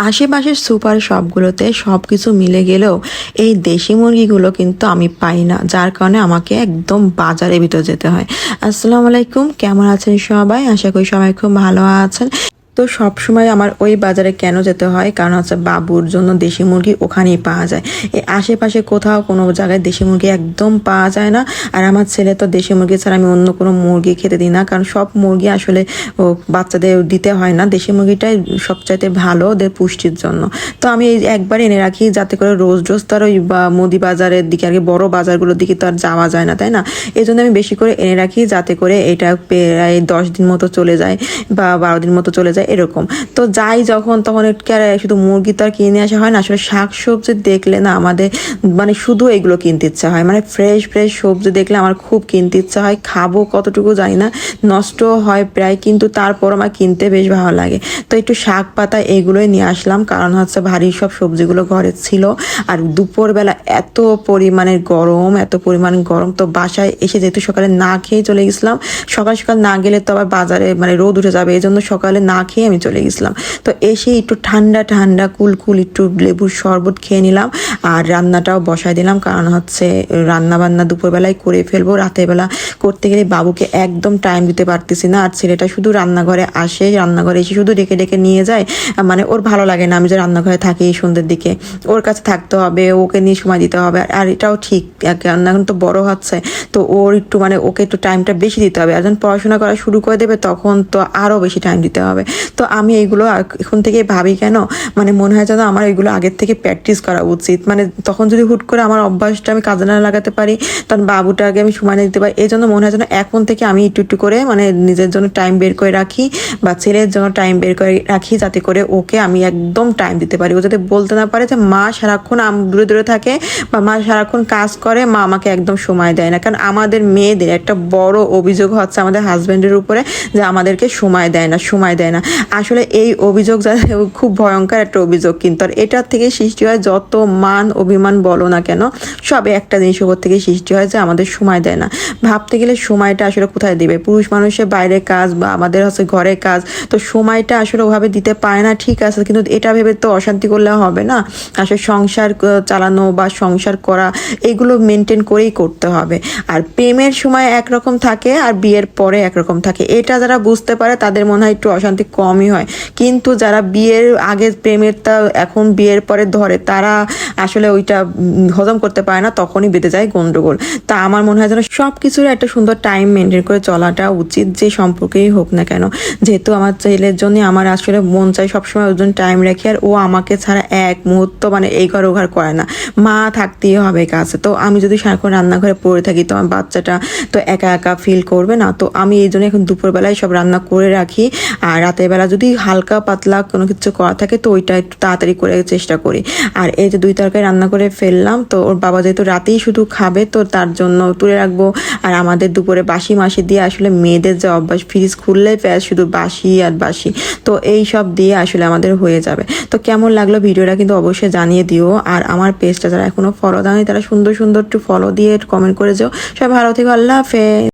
আশেপাশের সুপার শপগুলোতে সব কিছু মিলে গেলেও এই দেশি মুরগিগুলো কিন্তু আমি পাই না, যার কারণে আমাকে একদম বাজারের ভিতর যেতে হয়। আসসালামু আলাইকুম, কেমন আছেন সবাই? আশা করি সবাই খুব ভালো আছেন। তো সব সময় আমার ওই বাজারে কেন যেতে হয়, কারণ হচ্ছে বাবুর জন্য দেশি মুরগি ওখানেই পাওয়া যায়। এই আশেপাশে কোথাও কোনো জায়গায় দেশি মুরগি একদম পাওয়া যায় না। আর আমার ছেলে তো দেশি মুরগি ছাড়া আমি অন্য কোনো মুরগি খেতে দিই না, কারণ সব মুরগি আসলে বাচ্চাদের দিতে হয় না। দেশি মুরগিটাই সবচাইতে ভালো ওদের পুষ্টির জন্য। তো আমি এই একবার এনে রাখি, যাতে করে রোজ রোজ তার ওই মুদি বাজারের দিকে আর কি বড় বাজারগুলোর দিকে তো আর যাওয়া যায় না, তাই না? এই জন্য আমি বেশি করে এনে রাখি, যাতে করে এটা প্রায় 10 দিন মতো চলে যায় বা 12 দিন মতো চলে যায় এরকম। তো যাই যখন তখন শুধু মুরগি তো আর কিনে আসা হয় না। আসলে শাক সবজি দেখলে না আমাদের মানে শুধু এগুলো কিনতে ইচ্ছা হয়, মানে ফ্রেশ ফ্রেশ সবজি দেখলে আমার খুব কিনতে ইচ্ছা হয়। খাবো কতটুকু জানি না, নষ্ট হয় প্রায়, কিন্তু তারপর আমার কিনতে বেশ ভালো লাগে। তো একটু শাক পাতা এগুলোই নিয়ে আসলাম, কারণ হচ্ছে ভারী সব সবজিগুলো ঘরে ছিল। আর দুপুরবেলা এত পরিমাণের গরম, এত পরিমাণ গরম, তো বাসায় এসে যেহেতু সকালে না খেয়ে চলে গেছিলাম, সকাল সকাল না গেলে তো আবার বাজারে মানে রোদ উঠে যাবে, এই জন্য সকালে না খেয়ে আমি চলে গেছিলাম। তো এসে একটু ঠান্ডা ঠান্ডা কুলকুল একটু লেবুর শরবত খেয়ে নিলাম, আর রান্নাটাও বসাই দিলাম, কারণ হচ্ছে রান্না বান্না দুপুরবেলায় করে ফেলবো। রাতের বেলা করতে গেলে বাবুকে একদম টাইম দিতে পারতেছি না। আর ছেলেটা শুধু রান্নাঘরে আসে, রান্নাঘরে এসে শুধু ডেকে ডেকে নিয়ে যায়, মানে ওর ভালো লাগে না আমি যে রান্নাঘরে থাকি সন্ধ্যের দিকে। ওর কাছে থাকতে হবে, ওকে নিয়ে সময় দিতে হবে। আর এটাও ঠিক, এখন তো বড় হচ্ছে, তো ওর একটু মানে ওকে একটু টাইমটা বেশি দিতে হবে। আর যখন পড়াশোনা করা শুরু করে দেবে তখন তো আরও বেশি টাইম দিতে হবে। তো আমি এইগুলো এখন থেকে ভাবি কেন, মানে মনে হয় যেন আমার এইগুলো আগের থেকে প্র্যাকটিস করা উচিত। মানে তখন যদি হুট করে আমার অভ্যাসটা আমি কাজে না লাগাতে পারি, তখন বাবুটাকে আমি সময় দিতে পারি। এই জন্য মনে হয় যেন এখন থেকে আমি একটু একটু করে মানে নিজের জন্য টাইম বের করে রাখি, বা ছেলের জন্য টাইম বের করে রাখি, যাতে করে ওকে আমি একদম টাইম দিতে পারি। ও যাতে বলতে না পারে যে মা সারাক্ষণ দূরে দূরে থাকে, বা মা সারাক্ষণ কাজ করে, মা আমাকে একদম সময় দেয় না। কারণ আমাদের মেয়েদের একটা বড় অভিযোগ হচ্ছে আমাদের হাজব্যান্ডের উপরে, যে আমাদেরকে সময় দেয় না, সময় দেয় না। আসলে এই অভিযোগ খুব ভয়ঙ্কর একটা অভিযোগ, কিন্তু আর এটার থেকে সৃষ্টি হয় যত মান অভিমান বলো না কেন, সবে একটা জিনিস উপর থেকে সৃষ্টি হয়, যে আমাদের সময় দেয় না। ভাবতে গেলে সময়টা আসলে কোথায় দিবে? পুরুষ মানুষের বাইরে কাজ বা আমাদের হচ্ছে ঘরে কাজ, তো সময়টা আসলে ওভাবে দিতে পারে না, ঠিক আছে, কিন্তু এটা ভেবে তো অশান্তি করলে হবে না। আসলে সংসার চালানো বা সংসার করা এগুলো মেনটেন করেই করতে হবে। আর প্রেমের সময় একরকম থাকে আর বিয়ের পরে একরকম থাকে, এটা যারা বুঝতে পারে তাদের মনে হয় একটু অশান্তি কমই হয়। কিন্তু যারা বিয়ের আগে প্রেমেরটা এখন বিয়ের পরে ধরে, তারা আসলে ওইটা হজম করতে পারে না, তখনই বেঁধে যায় গন্ডগোল। তা আমার মনে হয় যেন সব কিছুর একটা সুন্দর টাইম মেনটেন করে চলাটা উচিত, যে সম্পর্কেই হোক না কেন। যেহেতু আমার ছেলের জন্য আমার আসলে মন চাই সবসময় ওর জন্য টাইম রাখি, আর ও আমাকে ছাড়া এক মুহূর্ত মানে এই ঘর ও ঘর করে না, মা থাকতেই হবে কাছে। তো আমি যদি সারাক্ষণ রান্নাঘরে পড়ে থাকি, তো আমার বাচ্চাটা তো একা একা ফিল করবে না। তো আমি এই জন্য এখন দুপুরবেলায় সব রান্না করে রাখি, আর রাতের বেলা যদি হালকা পাতলা কোনো কিছু করা থাকে তো ওইটা একটু তাড়াতাড়ি করে চেষ্টা করি। আর এই যে 2 তরকারি রান্না করে ফেললাম, তো ওর বাবা যেহেতু রাতেই শুধু খাবে, তো তার জন্য তুলে রাখবো। আর আমাদের দুপুরে বাসি মাসি দিয়ে আসলে মেয়েদের যে অভ্যাস, ফ্রিজ খুললে প্যাস শুধু বাসি আর বাসি, তো এই সব দিয়ে আসলে আমাদের হয়ে যাবে। তো কেমন লাগলো ভিডিওটা কিন্তু অবশ্যই জানিয়ে দিও। আর আমার পেজটা যারা এখনো ফলো দেয়নি, তারা সুন্দর সুন্দর একটু ফলো দিয়ে কমেন্ট করে যাও। সবাই ভালো থেকো, আল্লাহ হাফেজ।